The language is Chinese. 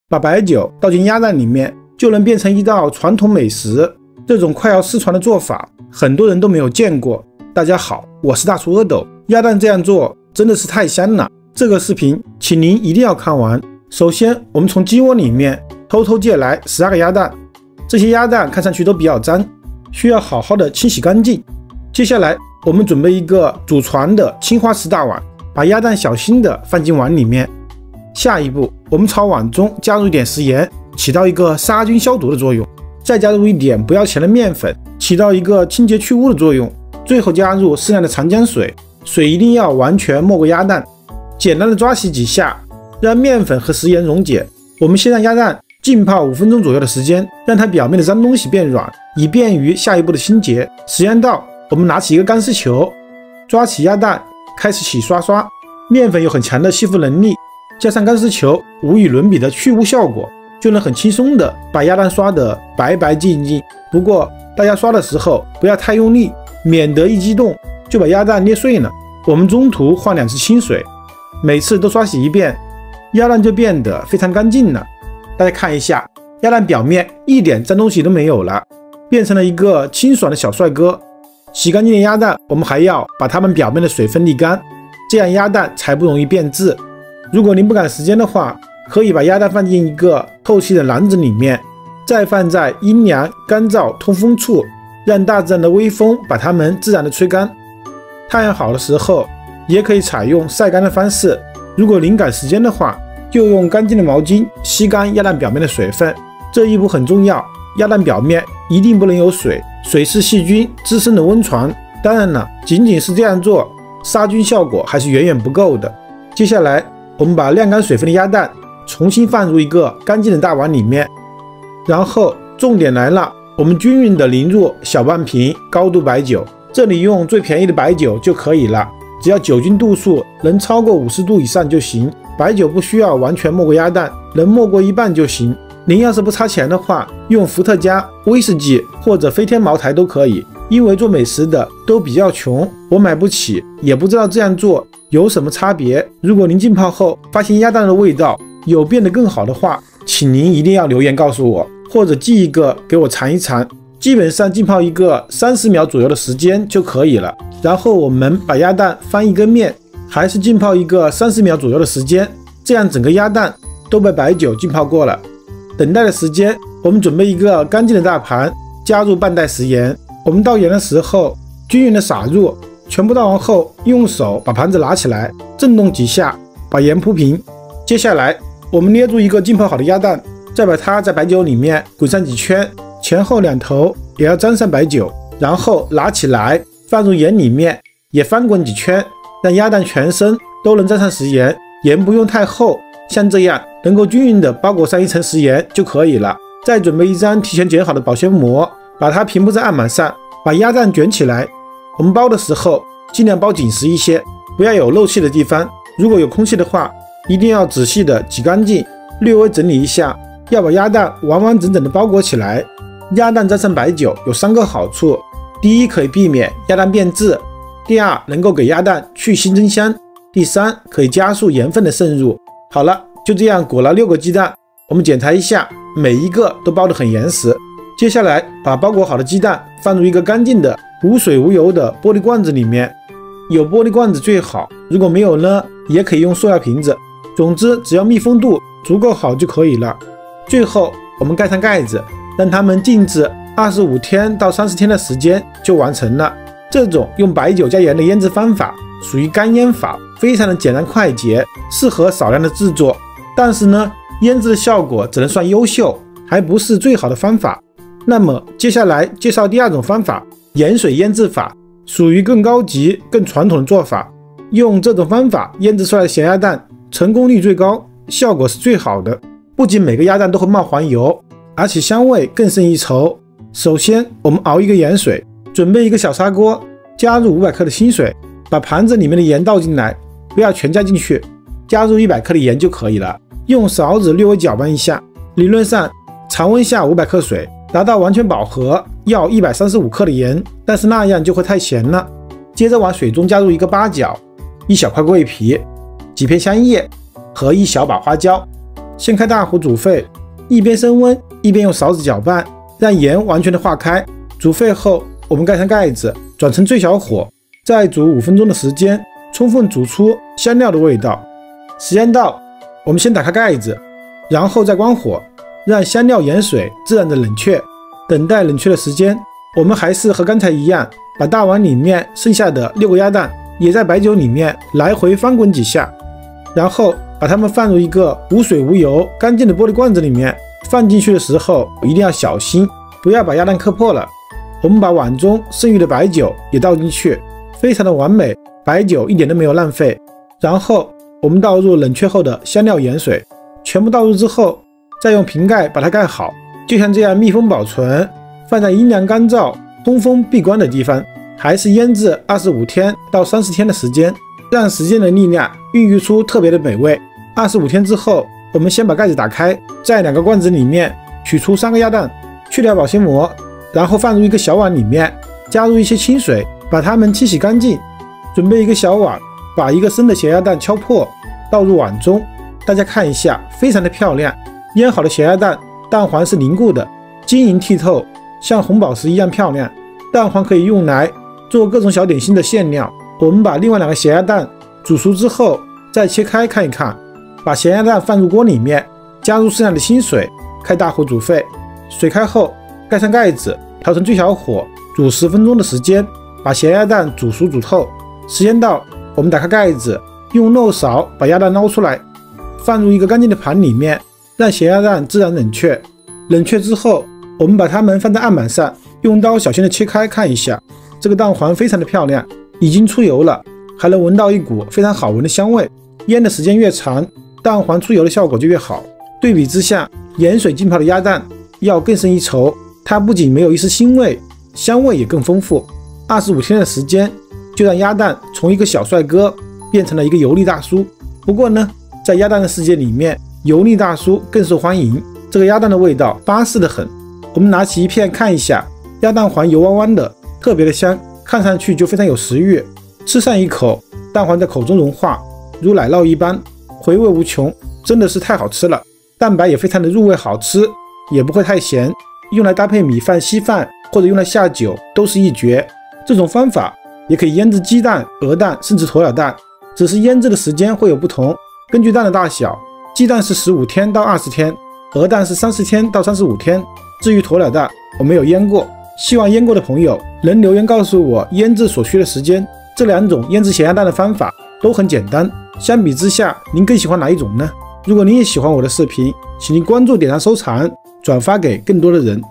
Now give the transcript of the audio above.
把白酒倒进鸭蛋里面，就能变成一道传统美食。这种快要失传的做法，很多人都没有见过。大家好，我是大厨阿斗。鸭蛋这样做真的是太香了，这个视频请您一定要看完。首先，我们从鸡窝里面偷偷借来12个鸭蛋，这些鸭蛋看上去都比较脏，需要好好的清洗干净。接下来，我们准备一个祖传的青花瓷大碗，把鸭蛋小心的放进碗里面。下一步，我们朝碗中加入一点食盐，起到一个杀菌消毒的作用。再加入一点不要钱的面粉，起到一个清洁去污的作用。最后加入适量的长江水，水一定要完全没过鸭蛋。简单的抓洗几下，让面粉和食盐溶解。我们先让鸭蛋浸泡5分钟左右的时间，让它表面的脏东西变软，以便于下一步的清洁。时间到，我们拿起一个干丝球，抓起鸭蛋开始洗刷。面粉有很强的吸附能力，加上干丝球无与伦比的去污效果，就能很轻松的把鸭蛋刷得白白净净。不过大家刷的时候不要太用力，免得一激动就把鸭蛋捏碎了。我们中途换2次清水，每次都刷洗一遍，鸭蛋就变得非常干净了。大家看一下，鸭蛋表面一点脏东西都没有了，变成了一个清爽的小帅哥。洗干净的鸭蛋，我们还要把它们表面的水分沥干，这样鸭蛋才不容易变质。如果您不赶时间的话，可以把鸭蛋放进一个透气的篮子里面，再放在阴凉、干燥、通风处，让大自然的微风把它们自然的吹干。太阳好的时候，也可以采用晒干的方式。如果您赶时间的话，就用干净的毛巾吸干鸭蛋表面的水分。这一步很重要，鸭蛋表面一定不能有水，水是细菌滋生的温床。当然了，仅仅是这样做，杀菌效果还是远远不够的。接下来，我们把晾干水分的鸭蛋重新放入一个干净的大碗里面，然后重点来了，我们均匀的淋入小半瓶高度白酒，这里用最便宜的白酒就可以了，只要酒精度数能超过50度以上就行。白酒不需要完全没过鸭蛋，能没过一半就行。您要是不差钱的话，用伏特加、威士忌或者飞天茅台都可以，因为做美食的都比较穷，我买不起，也不知道这样做有什么差别。如果您浸泡后发现鸭蛋的味道有变得更好的话，请您一定要留言告诉我，或者寄一个给我尝一尝。基本上浸泡一个30秒左右的时间就可以了。然后我们把鸭蛋翻一个面，还是浸泡一个30秒左右的时间，这样整个鸭蛋都被白酒浸泡过了。等待的时间，我们准备一个干净的大盘，加入半袋食盐。我们倒盐的时候均匀的撒入，全部倒完后用手把盘子拿起来，震动几下，把盐铺平。接下来我们捏住一个浸泡好的鸭蛋，再把它在白酒里面滚上几圈，前后两头也要沾上白酒，然后拿起来放入盐里面，也翻滚几圈，让鸭蛋全身都能沾上食盐，盐不用太厚，像这样能够均匀的包裹上一层食盐就可以了。再准备一张提前卷好的保鲜膜，把它平铺在案板上，把鸭蛋卷起来。我们包的时候尽量包紧实一些，不要有漏气的地方，如果有空气的话，一定要仔细的挤干净，略微整理一下，要把鸭蛋完完整整的包裹起来。鸭蛋沾上白酒有3个好处：第一，可以避免鸭蛋变质；第二，能够给鸭蛋去腥增香；第三，可以加速盐分的渗入。好了，就这样裹了6个鸡蛋，我们检查一下，每一个都包得很严实。接下来把包裹好的鸡蛋放入一个干净的无水无油的玻璃罐子里面，有玻璃罐子最好，如果没有呢，也可以用塑料瓶子。总之，只要密封度足够好就可以了。最后我们盖上盖子，让它们静置25天到30天的时间就完成了。这种用白酒加盐的腌制方法属于干腌法，非常的简单快捷，适合少量的制作。但是呢，腌制的效果只能算优秀，还不是最好的方法。那么接下来介绍第2种方法，盐水腌制法，属于更高级、更传统的做法。用这种方法腌制出来的咸鸭蛋成功率最高，效果是最好的。不仅每个鸭蛋都会冒黄油，而且香味更胜一筹。首先，我们熬一个盐水，准备一个小砂锅，加入500克的清水，把盘子里面的盐倒进来，不要全加进去，加入100克的盐就可以了。用勺子略微搅拌一下，理论上常温下500克水，达到完全饱和要135克的盐，但是那样就会太咸了。接着往水中加入一个八角、1小块桂皮、几片香叶和1小把花椒，先开大火煮沸，一边升温一边用勺子搅拌，让盐完全的化开。煮沸后，我们盖上盖子，转成最小火，再煮5分钟的时间，充分煮出香料的味道。时间到，我们先打开盖子，然后再关火，让香料盐水自然的冷却。等待冷却的时间，我们还是和刚才一样，把大碗里面剩下的6个鸭蛋也在白酒里面来回翻滚几下，然后把它们放入一个无水无油、干净的玻璃罐子里面。放进去的时候一定要小心，不要把鸭蛋磕破了。我们把碗中剩余的白酒也倒进去，非常的完美，白酒一点都没有浪费。然后我们倒入冷却后的香料盐水，全部倒入之后，再用瓶盖把它盖好，就像这样密封保存，放在阴凉干燥、通风闭关的地方，还是腌制25天到30天的时间，让时间的力量孕育出特别的美味。25天之后，我们先把盖子打开，在2个罐子里面取出3个鸭蛋，去掉保鲜膜，然后放入一个小碗里面，加入一些清水，把它们清洗干净。准备一个小碗，把一个生的咸鸭蛋敲破，倒入碗中。大家看一下，非常的漂亮。腌好的咸鸭蛋，蛋黄是凝固的，晶莹剔透，像红宝石一样漂亮。蛋黄可以用来做各种小点心的馅料。我们把另外2个咸鸭蛋煮熟之后再切开看一看。把咸鸭蛋放入锅里面，加入剩下的清水，开大火煮沸。水开后，盖上盖子，调成最小火，煮10分钟的时间，把咸鸭蛋煮熟煮透。时间到，我们打开盖子，用漏勺把鸭蛋捞出来，放入一个干净的盘里面，让咸鸭蛋自然冷却。冷却之后，我们把它们放在案板上，用刀小心的切开看一下，这个蛋黄非常的漂亮，已经出油了，还能闻到一股非常好闻的香味。腌的时间越长，蛋黄出油的效果就越好。对比之下，盐水浸泡的鸭蛋要更胜一筹，它不仅没有一丝腥味，香味也更丰富。25天的时间，就让鸭蛋从一个小帅哥变成了一个油腻大叔。不过呢，在鸭蛋的世界里面，油腻大叔更受欢迎。这个鸭蛋的味道巴适的很。我们拿起一片看一下，鸭蛋黄油汪汪的，特别的香，看上去就非常有食欲。吃上一口，蛋黄在口中融化，如奶酪一般，回味无穷，真的是太好吃了。蛋白也非常的入味好吃，也不会太咸，用来搭配米饭、稀饭或者用来下酒都是一绝。这种方法也可以腌制鸡蛋、鹅蛋甚至鸵鸟蛋，只是腌制的时间会有不同。根据蛋的大小，鸡蛋是15天到20天，鹅蛋是30天到35天。至于鸵鸟蛋，我没有腌过，希望腌过的朋友能留言告诉我腌制所需的时间。这2种腌制咸鸭蛋的方法都很简单，相比之下，您更喜欢哪一种呢？如果您也喜欢我的视频，请您关注、点赞、收藏、转发给更多的人。